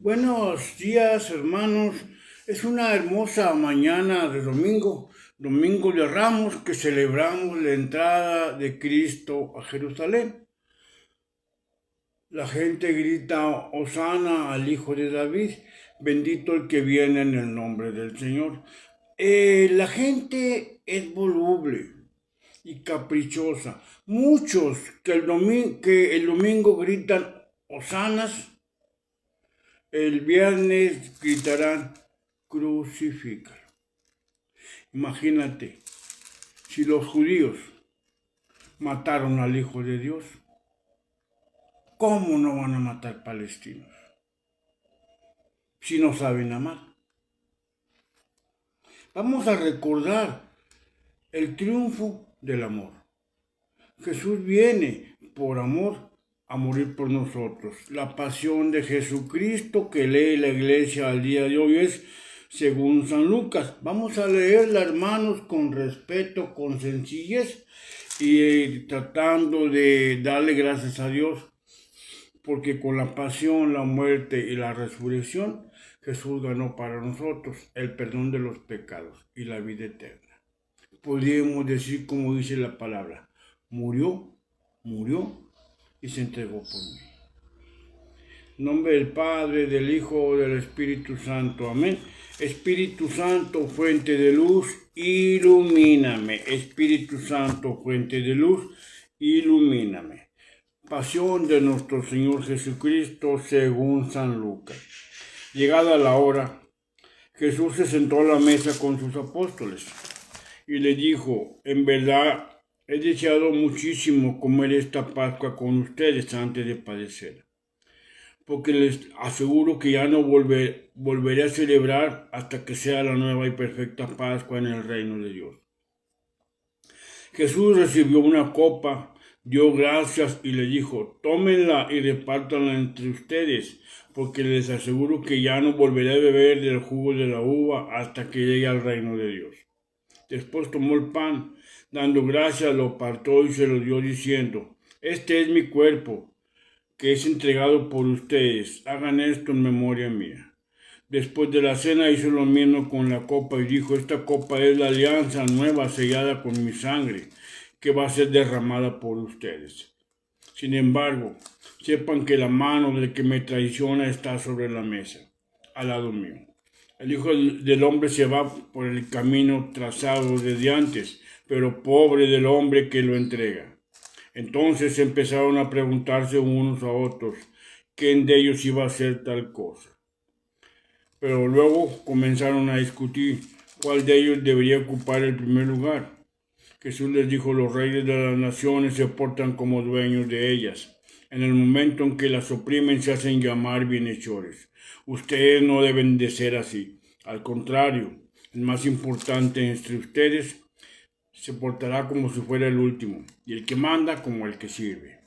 Buenos días, hermanos. Es una hermosa mañana de domingo, domingo de Ramos, que celebramos la entrada de Cristo a Jerusalén. La gente grita, Hosana al Hijo de David, bendito el que viene en el nombre del Señor. La gente es voluble y caprichosa. Muchos que el domingo gritan Hosanas, el viernes gritarán crucifícalo. Imagínate, si los judíos mataron al Hijo de Dios, ¿cómo no van a matar palestinos si no saben amar? Vamos a recordar el triunfo del amor. Jesús viene por amor a morir por nosotros. La pasión de Jesucristo que lee la iglesia al día de hoy es según San Lucas. Vamos a leerla, hermanos, con respeto, con sencillez y tratando de darle gracias a Dios, porque con la pasión, la muerte y la resurrección, Jesús ganó para nosotros el perdón de los pecados y la vida eterna. Podríamos decir como dice la palabra, murió y se entregó por mí. En nombre del Padre, del Hijo, del Espíritu Santo. Amén. Espíritu Santo, fuente de luz, ilumíname. Espíritu Santo, fuente de luz, ilumíname. Pasión de nuestro Señor Jesucristo según San Lucas. Llegada la hora, Jesús se sentó a la mesa con sus apóstoles y le dijo, en verdad he deseado muchísimo comer esta Pascua con ustedes antes de padecer, porque les aseguro que ya no volveré a celebrar hasta que sea la nueva y perfecta Pascua en el reino de Dios. Jesús recibió una copa, dio gracias y le dijo, tómenla y repártanla entre ustedes, porque les aseguro que ya no volveré a beber del jugo de la uva hasta que llegue al reino de Dios. Después tomó el pan, dando gracias, lo partió y se lo dio diciendo, este es mi cuerpo, que es entregado por ustedes. Hagan esto en memoria mía. Después de la cena hizo lo mismo con la copa y dijo, esta copa es la alianza nueva sellada con mi sangre, que va a ser derramada por ustedes. Sin embargo, sepan que la mano del que me traiciona está sobre la mesa, al lado mío. El Hijo del Hombre se va por el camino trazado desde antes, pero pobre del hombre que lo entrega. Entonces empezaron a preguntarse unos a otros quién de ellos iba a hacer tal cosa. Pero luego comenzaron a discutir cuál de ellos debería ocupar el primer lugar. Jesús les dijo, los reyes de las naciones se portan como dueños de ellas. En el momento en que las oprimen se hacen llamar bienhechores. Ustedes no deben de ser así. Al contrario, el más importante entre ustedes se portará como si fuera el último, y el que manda como el que sirve.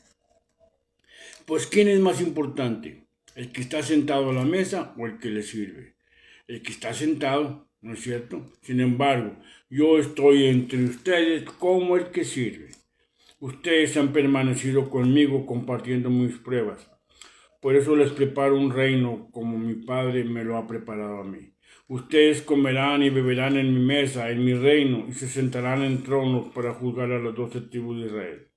Pues ¿quién es más importante? ¿El que está sentado a la mesa o el que le sirve? El que está sentado, ¿no es cierto? Sin embargo, yo estoy entre ustedes como el que sirve. Ustedes han permanecido conmigo compartiendo mis pruebas. Por eso les preparo un reino como mi Padre me lo ha preparado a mí. Ustedes comerán y beberán en mi mesa, en mi reino, y se sentarán en tronos para juzgar a las 12 tribus de Israel.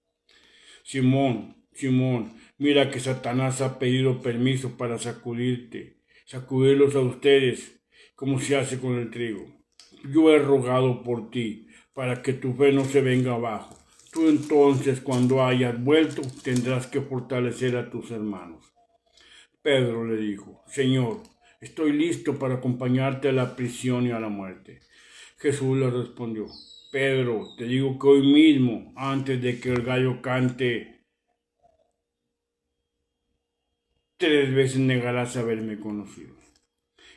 Simón, mira que Satanás ha pedido permiso para sacudirlos a ustedes, como se hace con el trigo. Yo he rogado por ti, para que tu fe no se venga abajo. Tú entonces, cuando hayas vuelto, tendrás que fortalecer a tus hermanos. Pedro le dijo, Señor, estoy listo para acompañarte a la prisión y a la muerte. Jesús le respondió, Pedro, te digo que hoy mismo, antes de que el gallo cante, 3 veces negarás haberme conocido.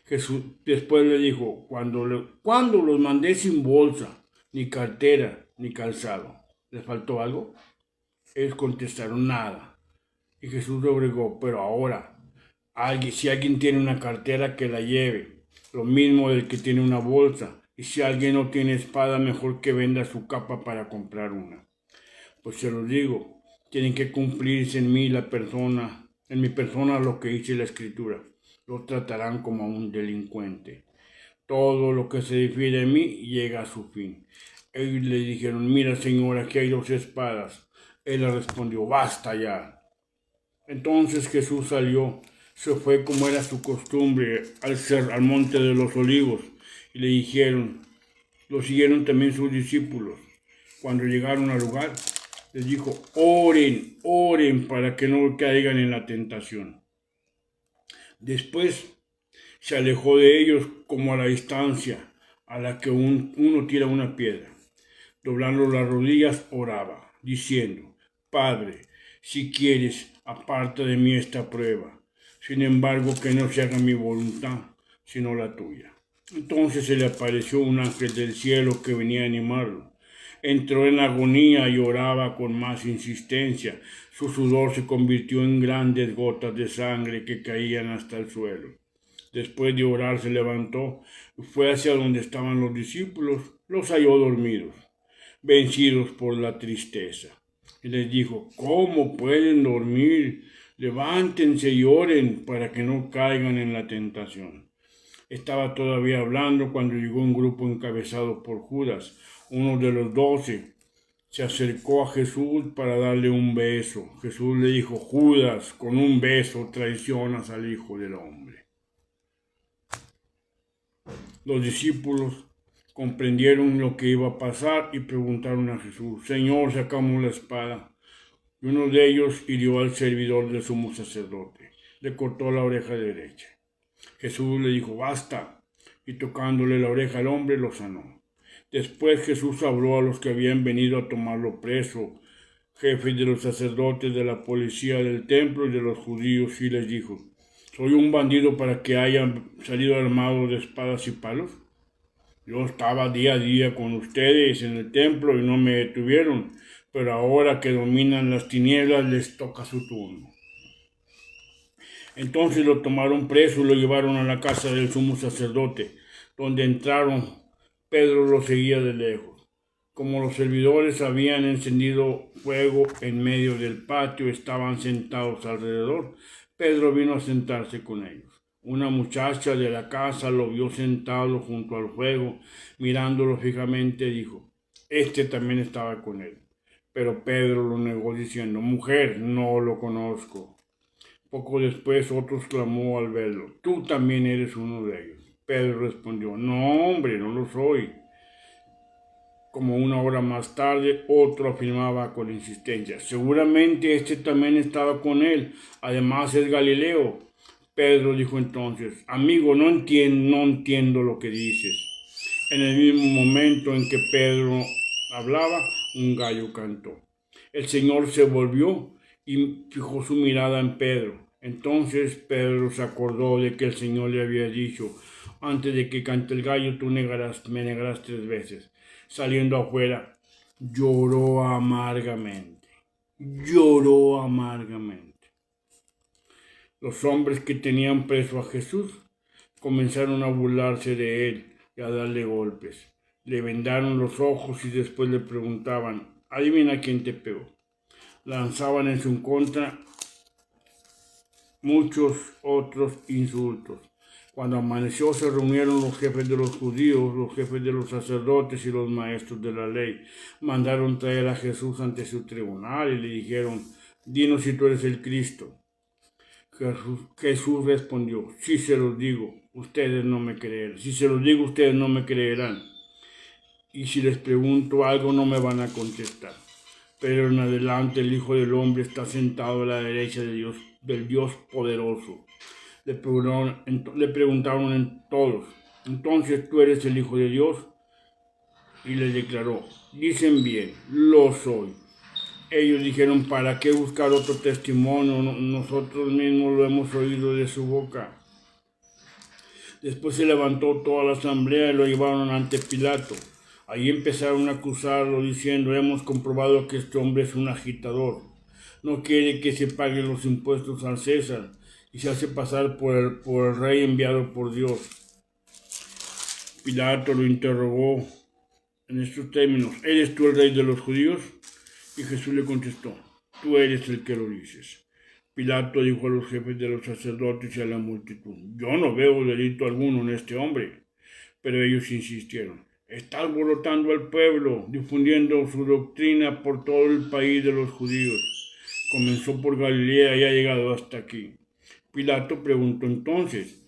Jesús después le dijo, cuando los mandé sin bolsa, ni cartera, ni calzado, ¿les faltó algo? Ellos contestaron nada. Y Jesús le obregó, pero ahora, si alguien tiene una cartera, que la lleve. Lo mismo del que tiene una bolsa. Y si alguien no tiene espada, mejor que venda su capa para comprar una. Pues se los digo, tienen que cumplirse en mí la persona en mi persona lo que dice la Escritura. Lo tratarán como a un delincuente. Todo lo que se refiere a mí llega a su fin. Ellos le dijeron, mira señor, aquí hay 2 espadas. Él le respondió, basta ya. Entonces Jesús salió, se fue como era su costumbre al monte de los olivos, y le dijeron, lo siguieron también sus discípulos. Cuando llegaron al lugar, les dijo, oren, oren para que no caigan en la tentación. Después se alejó de ellos como a la distancia a la que uno tira una piedra. Doblando las rodillas oraba, diciendo, Padre, si quieres, aparta de mí esta prueba. Sin embargo, que no se haga mi voluntad, sino la tuya. Entonces se le apareció un ángel del cielo que venía a animarlo. Entró en agonía y oraba con más insistencia. Su sudor se convirtió en grandes gotas de sangre que caían hasta el suelo. Después de orar se levantó y fue hacia donde estaban los discípulos. Los halló dormidos, vencidos por la tristeza. Y les dijo, ¿cómo pueden dormir? Levántense y oren para que no caigan en la tentación. Estaba todavía hablando cuando llegó un grupo encabezado por Judas, uno de los 12. Se acercó a Jesús para darle un beso. Jesús le dijo, Judas, con un beso traicionas al Hijo del Hombre. Los discípulos comprendieron lo que iba a pasar y preguntaron a Jesús, Señor, sacamos la espada. Y uno de ellos hirió al servidor del sumo sacerdote. Le cortó la oreja derecha. Jesús le dijo, basta, y tocándole la oreja al hombre lo sanó. Después Jesús habló a los que habían venido a tomarlo preso, jefes de los sacerdotes, de la policía del templo y de los judíos, y les dijo, ¿soy un bandido para que hayan salido armados de espadas y palos? Yo estaba día a día con ustedes en el templo y no me detuvieron, pero ahora que dominan las tinieblas les toca su turno. Entonces lo tomaron preso y lo llevaron a la casa del sumo sacerdote, donde entraron. Pedro lo seguía de lejos. Como los servidores habían encendido fuego en medio del patio, estaban sentados alrededor. Pedro vino a sentarse con ellos. Una muchacha de la casa lo vio sentado junto al fuego, mirándolo fijamente, dijo, este también estaba con él. Pero Pedro lo negó diciendo, mujer, no lo conozco. Poco después otro clamó al verlo, tú también eres uno de ellos. Pedro respondió, no hombre, no lo soy. Como una hora más tarde, otro afirmaba con insistencia, seguramente este también estaba con él, además es Galileo. Pedro dijo entonces, amigo, no entiendo lo que dices. En el mismo momento en que Pedro hablaba, un gallo cantó. El Señor se volvió y fijó su mirada en Pedro. Entonces Pedro se acordó de que el Señor le había dicho, antes de que cante el gallo, tú me negarás 3 veces. Saliendo afuera, lloró amargamente. Lloró amargamente. Los hombres que tenían preso a Jesús comenzaron a burlarse de él y a darle golpes. Le vendaron los ojos y después le preguntaban, adivina quién te pegó. Lanzaban en su contra muchos otros insultos. Cuando amaneció se reunieron los jefes de los judíos, los jefes de los sacerdotes y los maestros de la ley. Mandaron traer a Jesús ante su tribunal y le dijeron, dinos si tú eres el Cristo. Jesús respondió, si se los digo, ustedes no me creerán. Si se los digo, ustedes no me creerán. Y si les pregunto algo, no me van a contestar. Pero en adelante el Hijo del Hombre está sentado a la derecha de Dios, del Dios poderoso. Le preguntaron todos, entonces tú eres el Hijo de Dios. Y le declaró, dicen bien, lo soy. Ellos dijeron, ¿para qué buscar otro testimonio? Nosotros mismos lo hemos oído de su boca. Después se levantó toda la asamblea y lo llevaron ante Pilato. Ahí empezaron a acusarlo diciendo, hemos comprobado que este hombre es un agitador. No quiere que se paguen los impuestos al César y se hace pasar por el rey enviado por Dios. Pilato lo interrogó en estos términos, ¿eres tú el rey de los judíos? Y Jesús le contestó, tú eres el que lo dices. Pilato dijo a los jefes de los sacerdotes y a la multitud: yo no veo delito alguno en este hombre. Pero ellos insistieron: está alborotando al pueblo, difundiendo su doctrina por todo el país de los judíos. Comenzó por Galilea y ha llegado hasta aquí. Pilato preguntó entonces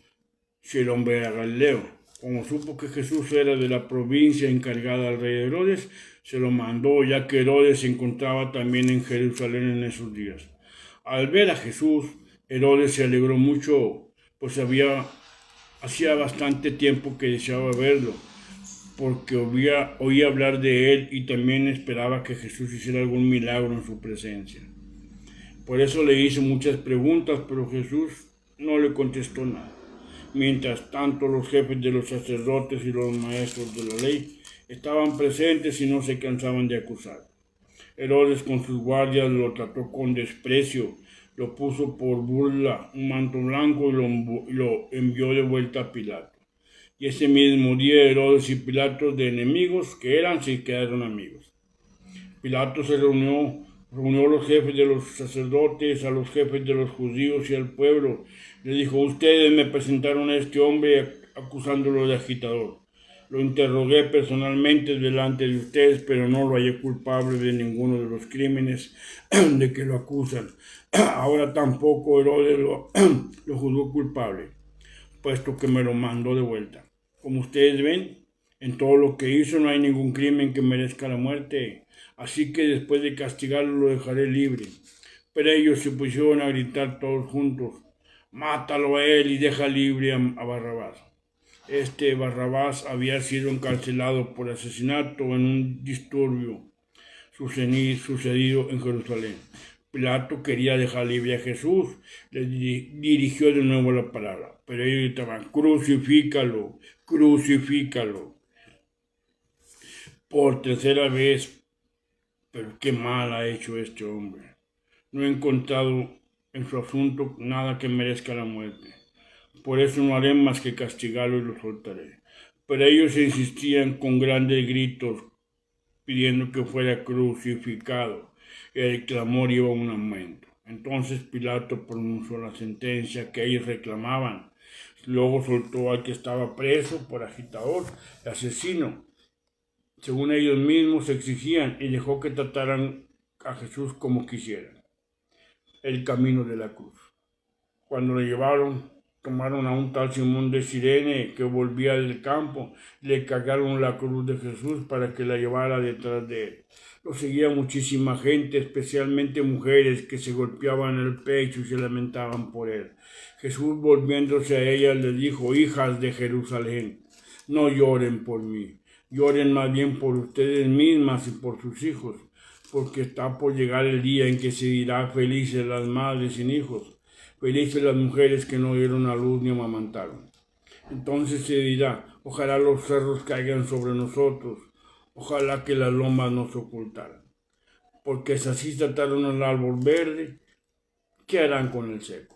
si el hombre era galileo. Como supo que Jesús era de la provincia encargada al rey Herodes, se lo mandó, ya que Herodes se encontraba también en Jerusalén en esos días. Al ver a Jesús, Herodes se alegró mucho, pues hacía bastante tiempo que deseaba verlo, porque oía hablar de él y también esperaba que Jesús hiciera algún milagro en su presencia. Por eso le hizo muchas preguntas, pero Jesús no le contestó nada. Mientras tanto, los jefes de los sacerdotes y los maestros de la ley estaban presentes y no se cansaban de acusar. Herodes con sus guardias lo trató con desprecio, lo puso por burla un manto blanco y lo envió de vuelta a Pilato. Y ese mismo día Herodes y Pilato, de enemigos que eran, se quedaron amigos. Pilato reunió a los jefes de los sacerdotes, a los jefes de los judíos y al pueblo. Le dijo: ustedes me presentaron a este hombre acusándolo de agitador. Lo interrogué personalmente delante de ustedes, pero no lo hallé culpable de ninguno de los crímenes de que lo acusan. Ahora tampoco Herodes lo juzgó culpable, puesto que me lo mandó de vuelta. Como ustedes ven, en todo lo que hizo no hay ningún crimen que merezca la muerte, así que después de castigarlo lo dejaré libre. Pero ellos se pusieron a gritar todos juntos: mátalo a él y deja libre a Barrabás. Este Barrabás había sido encarcelado por asesinato en un disturbio sucedido en Jerusalén. Pilato quería dejar libre a Jesús, le dirigió de nuevo la palabra, pero ellos gritaban: crucifícalo, crucifícalo. Por tercera vez. Pero qué mal ha hecho este hombre. No he encontrado en su asunto nada que merezca la muerte. Por eso no haré más que castigarlo y lo soltaré. Pero ellos insistían con grandes gritos, pidiendo que fuera crucificado. El clamor iba a un aumento. Entonces Pilato pronunció la sentencia que ellos reclamaban. Luego soltó al que estaba preso por agitador y asesino, según ellos mismos exigían, y dejó que trataran a Jesús como quisieran. El camino de la cruz. Cuando le llevaron, tomaron a un tal Simón de Cirene que volvía del campo, le cargaron la cruz de Jesús para que la llevara detrás de él. Lo seguía muchísima gente, especialmente mujeres que se golpeaban el pecho y se lamentaban por él. Jesús, volviéndose a ellas, les dijo: hijas de Jerusalén, no lloren por mí. Lloren más bien por ustedes mismas y por sus hijos, porque está por llegar el día en que se dirá: felices las madres sin hijos, felices las mujeres que no dieron a luz ni amamantaron. Entonces se dirá: ojalá los cerros caigan sobre nosotros, ojalá que las lomas nos ocultaran. Porque si así trataron al árbol verde, ¿qué harán con el seco?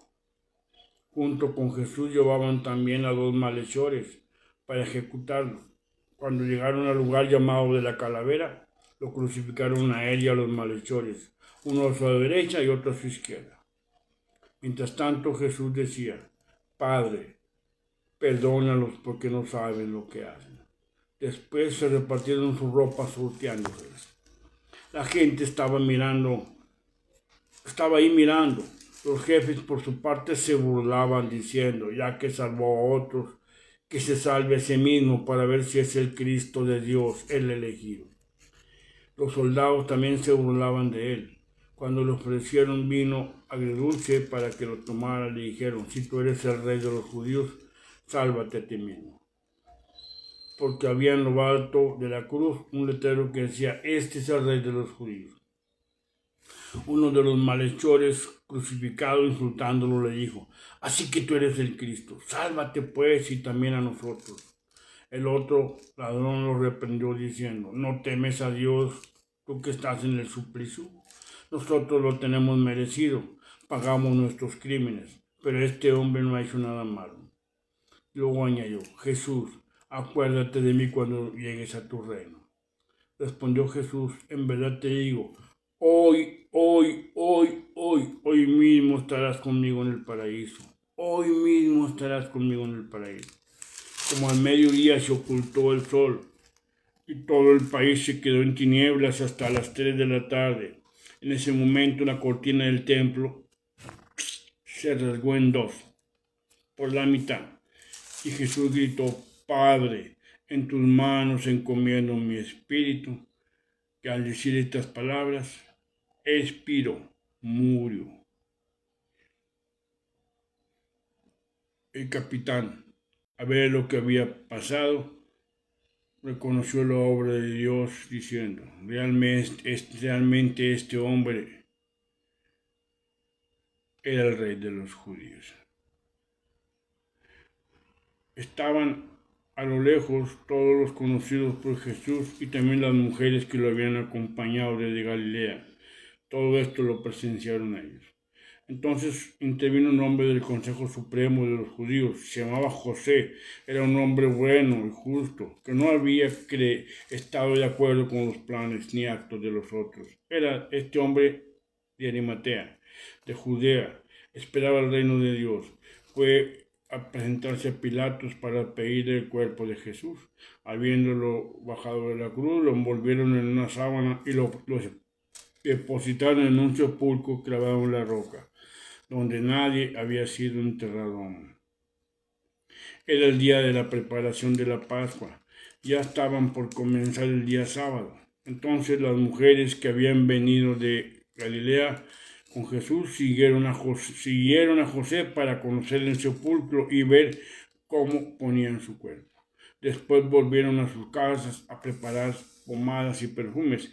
Junto con Jesús llevaban también a 2 malhechores para ejecutarlo. Cuando llegaron al lugar llamado de la Calavera, lo crucificaron a él y a los malhechores, uno a su derecha y otro a su izquierda. Mientras tanto Jesús decía: Padre, perdónalos porque no saben lo que hacen. Después se repartieron sus ropas sorteándoselas. La gente estaba ahí mirando. Los jefes por su parte se burlaban diciendo: ya que salvó a otros, que se salve a sí mismo para ver si es el Cristo de Dios, el elegido. Los soldados también se burlaban de él. Cuando le ofrecieron vino agridulce para que lo tomara, le dijeron: si tú eres el rey de los judíos, sálvate a ti mismo. Porque había en lo alto de la cruz un letrero que decía: este es el rey de los judíos. Uno de los malhechores crucificado, insultándolo, le dijo: así que tú eres el Cristo, sálvate pues y también a nosotros. El otro ladrón lo reprendió diciendo: ¿no temes a Dios, tú que estás en el suplicio? Nosotros lo tenemos merecido, pagamos nuestros crímenes, pero este hombre no ha hecho nada malo. Luego añadió: Jesús, acuérdate de mí cuando llegues a tu reino. Respondió Jesús: en verdad te digo, hoy mismo estarás conmigo en el paraíso. Hoy mismo estarás conmigo en el paraíso. Como al mediodía se ocultó el sol y todo el país se quedó en tinieblas hasta las 3 de la tarde. En ese momento la cortina del templo se rasgó en dos, por la mitad, y Jesús gritó: Padre, en tus manos encomiendo mi espíritu. Que al decir estas palabras, expiró, murió. El capitán, a ver lo que había pasado, reconoció la obra de Dios diciendo: realmente este hombre era el rey de los judíos. Estaban a lo lejos todos los conocidos por Jesús y también las mujeres que lo habían acompañado desde Galilea. Todo esto lo presenciaron ellos. Entonces intervino un hombre del Consejo Supremo de los Judíos, se llamaba José, era un hombre bueno y justo, que no había estado de acuerdo con los planes ni actos de los otros. Era este hombre de Arimatea, de Judea, esperaba el reino de Dios. Fue a presentarse a Pilatos para pedir el cuerpo de Jesús. Habiéndolo bajado de la cruz, lo envolvieron en una sábana y lo depositaron en un sepulcro clavado en la roca, donde nadie había sido enterrado aún. Era el día de la preparación de la Pascua. Ya estaban por comenzar el día sábado. Entonces las mujeres que habían venido de Galilea con Jesús siguieron a José para conocer el sepulcro y ver cómo ponían su cuerpo. Después volvieron a sus casas a preparar pomadas y perfumes,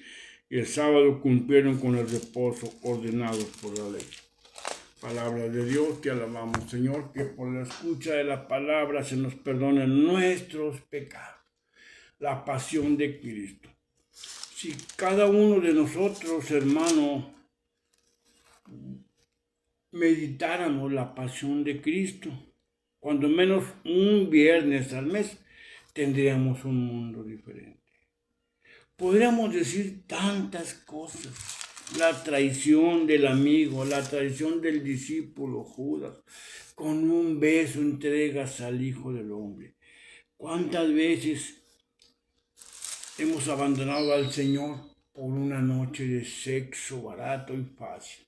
y el sábado cumplieron con el reposo ordenado por la ley. Palabra de Dios, te alabamos, Señor, que por la escucha de la palabra se nos perdonen nuestros pecados. La pasión de Cristo. Si cada uno de nosotros, hermano, meditáramos la pasión de Cristo, cuando menos un viernes al mes, tendríamos un mundo diferente. Podríamos decir tantas cosas. La traición del amigo, la traición del discípulo Judas. Con un beso entregas al Hijo del Hombre. ¿Cuántas veces hemos abandonado al Señor por una noche de sexo barato y fácil?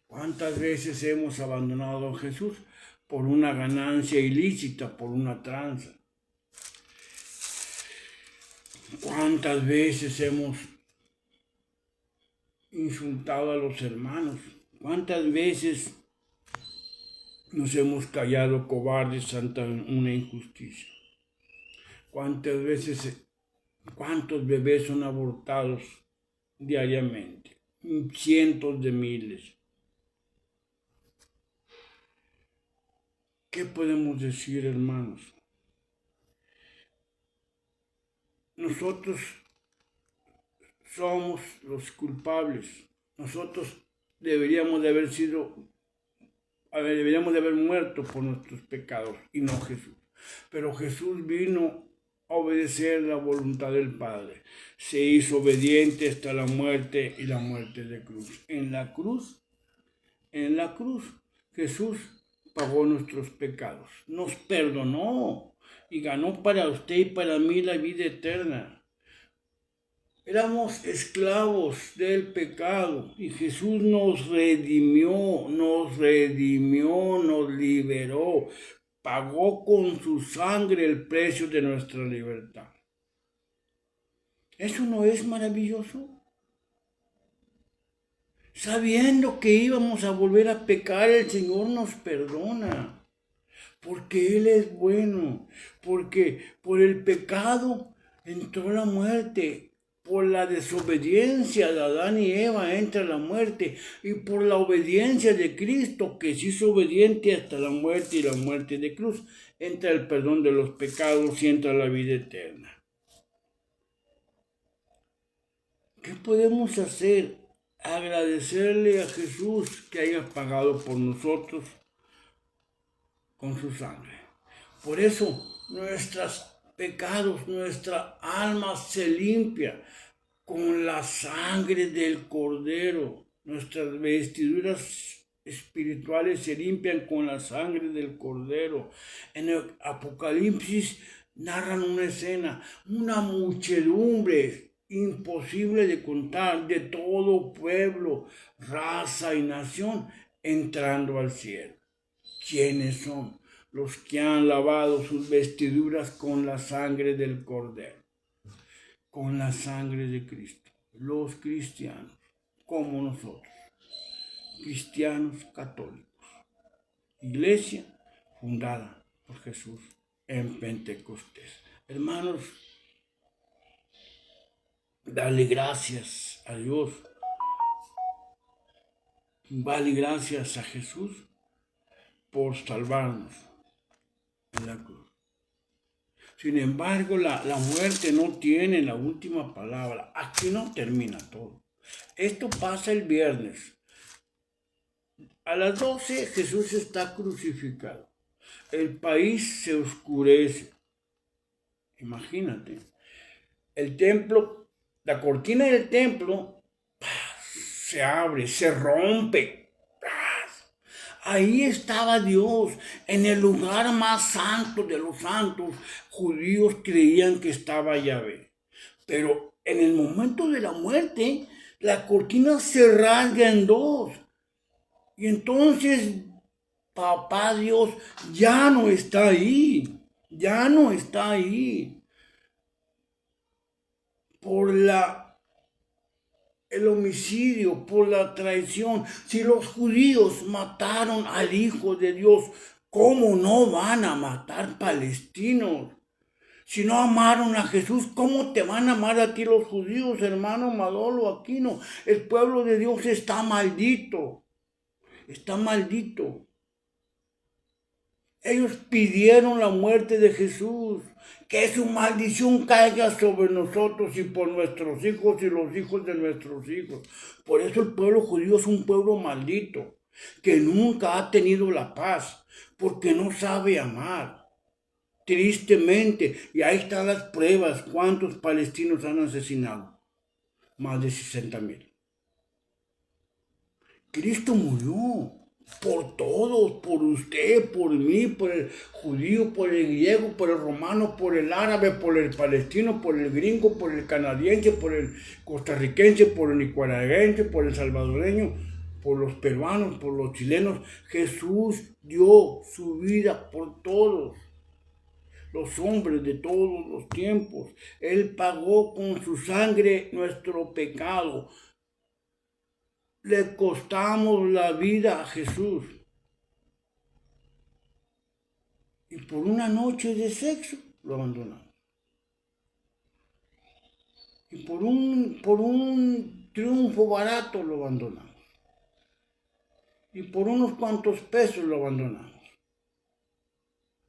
¿Cuántas veces hemos abandonado a Jesús por una ganancia ilícita, por una tranza? ¿Cuántas veces hemos insultado a los hermanos? ¿Cuántas veces nos hemos callado cobardes ante una injusticia? ¿Cuántas veces, cuántos bebés son abortados diariamente? Cientos de miles. ¿Qué podemos decir, hermanos? Nosotros somos los culpables. Nosotros deberíamos de haber muerto por nuestros pecados y no Jesús. Pero Jesús vino a obedecer la voluntad del Padre. Se hizo obediente hasta la muerte y la muerte de cruz. En la cruz, Jesús pagó nuestros pecados, nos perdonó y ganó para usted y para mí la vida eterna. Éramos esclavos del pecado y Jesús nos redimió, nos liberó, pagó con su sangre el precio de nuestra libertad. ¿Eso no es maravilloso? Sabiendo que íbamos a volver a pecar, el Señor nos perdona, porque Él es bueno, porque por el pecado entró la muerte. Por la desobediencia de Adán y Eva entra la muerte, y por la obediencia de Cristo, que se hizo obediente hasta la muerte y la muerte de cruz, entra el perdón de los pecados y entra la vida eterna. ¿Qué podemos hacer? Agradecerle a Jesús que haya pagado por nosotros con su sangre. Por eso nuestros pecados, nuestra alma se limpia. con la sangre del Cordero. Nuestras vestiduras espirituales se limpian con la sangre del Cordero. En el Apocalipsis narran una escena, una muchedumbre imposible de contar, de todo pueblo, raza y nación entrando al cielo. ¿Quiénes son? Los que han lavado sus vestiduras con la sangre del Cordero, con la sangre de Cristo. Los cristianos, como nosotros, cristianos católicos. Iglesia fundada por Jesús en Pentecostés. Hermanos, dale gracias a Dios. Dale gracias a Jesús por salvarnos en la cruz. Sin embargo, la muerte no tiene la última palabra. Aquí no termina todo. Esto pasa el viernes. A las 12 Jesús está crucificado. El país se oscurece. Imagínate. El templo, la cortina del templo se abre, se rompe. Ahí estaba Dios, en el lugar más santo de los santos. Judíos creían que estaba Yahvé. Pero en el momento de la muerte, la cortina se rasga en dos. Y entonces, papá Dios ya no está ahí. Ya no está ahí. Por el homicidio, por la traición. Si los judíos mataron al Hijo de Dios, ¿cómo no van a matar palestinos? Si no amaron a Jesús, ¿cómo te van a amar a ti los judíos, hermano Madolo Aquino? El pueblo de Dios está maldito. Está maldito. Ellos pidieron la muerte de Jesús, que su maldición caiga sobre nosotros y por nuestros hijos y los hijos de nuestros hijos. Por eso el pueblo judío es un pueblo maldito, que nunca ha tenido la paz, porque no sabe amar. Tristemente, y ahí están las pruebas, ¿cuántos palestinos han asesinado? Más de 60,000. Cristo murió por todos, por usted, por mí, por el judío, por el griego, por el romano, por el árabe, por el palestino, por el gringo, por el canadiense, por el costarricense, por el nicaragüense, por el salvadoreño, por los peruanos, por los chilenos. Jesús dio su vida por todos los hombres de todos los tiempos. Él pagó con su sangre nuestro pecado. Le costamos la vida a Jesús. Y por una noche de sexo lo abandonamos. Y por un triunfo barato lo abandonamos. Y por unos cuantos pesos lo abandonamos.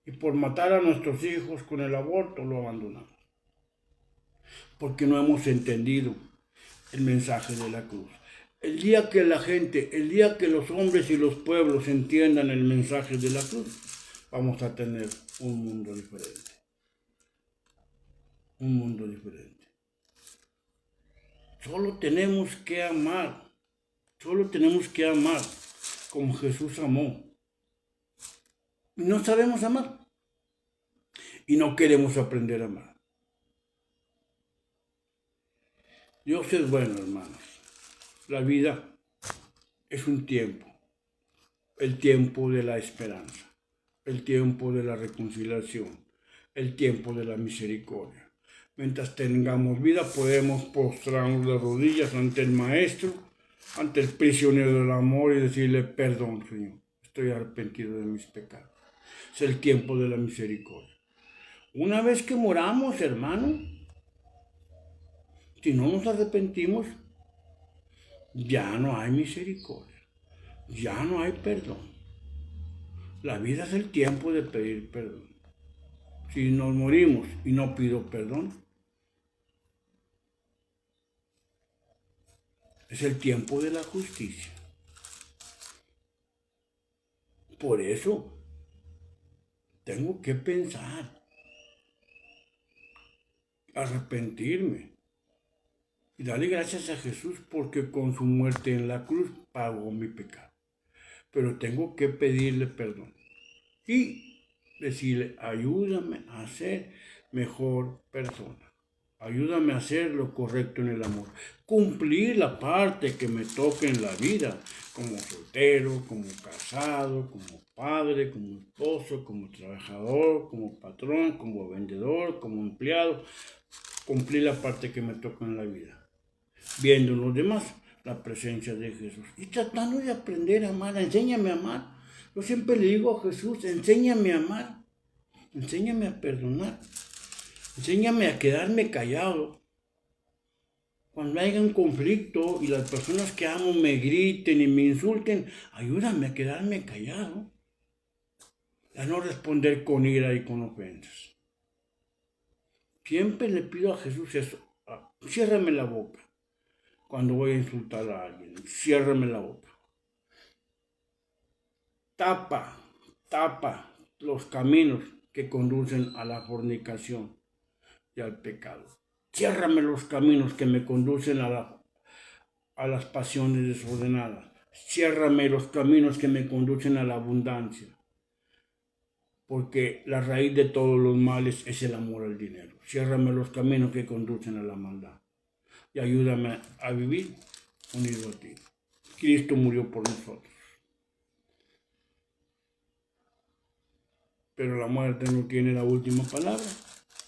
Y por matar a nuestros hijos con el aborto lo abandonamos. Porque no hemos entendido el mensaje de la cruz. El día que los hombres y los pueblos entiendan el mensaje de la cruz, vamos a tener un mundo diferente. Un mundo diferente. Solo tenemos que amar. Solo tenemos que amar como Jesús amó. Y no sabemos amar. Y no queremos aprender a amar. Dios es bueno, hermanos. La vida es un tiempo. El tiempo de la esperanza. El tiempo de la reconciliación. El tiempo de la misericordia. Mientras tengamos vida podemos postrarnos de rodillas ante el Maestro, ante el prisionero del amor y decirle: perdón, Señor, estoy arrepentido de mis pecados. Es el tiempo de la misericordia. Una vez que moramos, hermano, si no nos arrepentimos, ya no hay misericordia, ya no hay perdón. La vida es el tiempo de pedir perdón. Si nos morimos y no pido perdón, es el tiempo de la justicia. Por eso tengo que pensar, arrepentirme, Y darle gracias a Jesús porque con su muerte en la cruz pagó mi pecado. Pero tengo que pedirle perdón. Y decirle, ayúdame a ser mejor persona. Ayúdame a hacer lo correcto en el amor. Cumplir la parte que me toque en la vida, como soltero, como casado, como padre, como esposo, como trabajador, como patrón, como vendedor, como empleado. Cumplir la parte que me toca en la vida. Viendo en los demás la presencia de Jesús. Y tratando de aprender a amar. Enséñame a amar. Yo siempre le digo a Jesús, enséñame a amar. Enséñame a perdonar. Enséñame a quedarme callado. Cuando haya un conflicto y las personas que amo me griten y me insulten, ayúdame a quedarme callado. A no responder con ira y con ofensas. Siempre le pido a Jesús eso. Ciérrame la boca. Cuando voy a insultar a alguien, ciérrame la boca. Tapa los caminos que conducen a la fornicación y al pecado. Ciérrame los caminos que me conducen a las pasiones desordenadas. Ciérrame los caminos que me conducen a la abundancia. Porque la raíz de todos los males es el amor al dinero. Ciérrame los caminos que conducen a la maldad. Y ayúdame a vivir unido a ti. Cristo murió por nosotros. Pero la muerte no tiene la última palabra.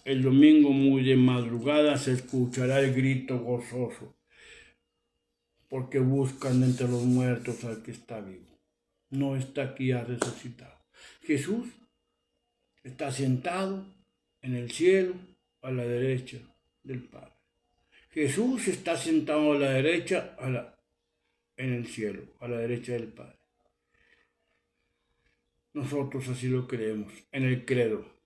El domingo muy de madrugada se escuchará el grito gozoso, porque buscan entre los muertos al que está vivo. No está aquí, ha resucitado. Jesús está sentado en el cielo a la derecha del Padre. Jesús está sentado a la derecha, en el cielo, a la derecha del Padre. Nosotros así lo creemos, en el credo.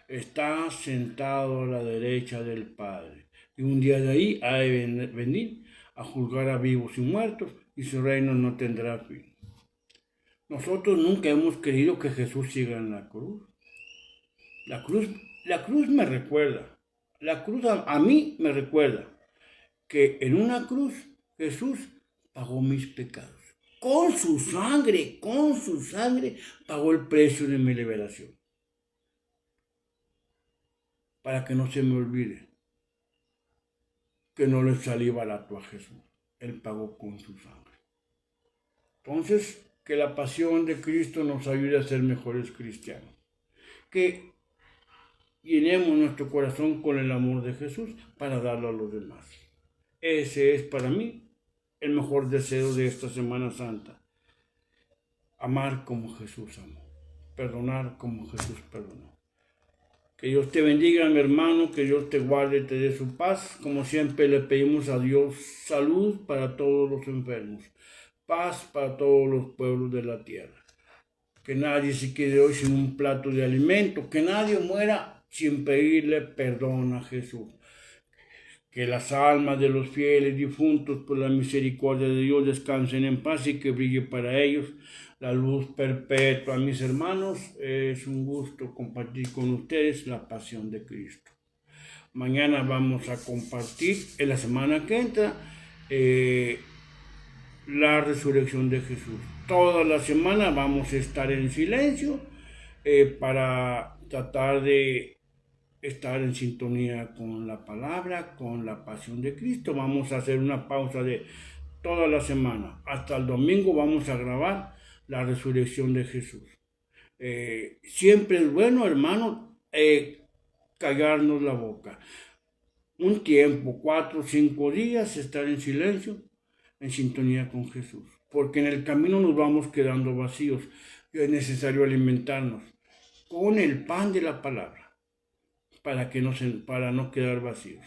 Está sentado a la derecha del Padre. Y un día de ahí ha de venir a juzgar a vivos y muertos, y su reino no tendrá fin. Nosotros nunca hemos querido que Jesús siga en la cruz. La cruz me recuerda. La cruz a mí me recuerda que en una cruz Jesús pagó mis pecados. Con su sangre pagó el precio de mi liberación. Para que no se me olvide que no le salí barato a Jesús. Él pagó con su sangre. Entonces, que la pasión de Cristo nos ayude a ser mejores cristianos. Que llenemos nuestro corazón con el amor de Jesús para darlo a los demás. Ese es para mí el mejor deseo de esta Semana Santa. Amar como Jesús amó. Perdonar como Jesús perdonó. Que Dios te bendiga, mi hermano, que Dios te guarde y te dé su paz. Como siempre le pedimos a Dios salud para todos los enfermos, paz para todos los pueblos de la tierra. Que nadie se quede hoy sin un plato de alimento, que nadie muera sin pedirle perdón a Jesús. Que las almas de los fieles difuntos por la misericordia de Dios descansen en paz y que brille para ellos la luz perpetua. Mis hermanos, es un gusto compartir con ustedes la pasión de Cristo. Mañana vamos a compartir, en la semana que entra, la resurrección de Jesús. Toda la semana vamos a estar en silencio para tratar de estar en sintonía con la palabra, con la pasión de Cristo. Vamos a hacer una pausa de toda la semana. Hasta el domingo vamos a grabar la resurrección de Jesús. Siempre es bueno, hermano, callarnos la boca. Un tiempo, 4 o 5 días, estar en silencio, en sintonía con Jesús. Porque en el camino nos vamos quedando vacíos y es necesario alimentarnos con el pan de la palabra para no quedar vacíos.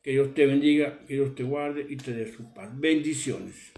Que Dios te bendiga, que Dios te guarde y te dé su paz. Bendiciones.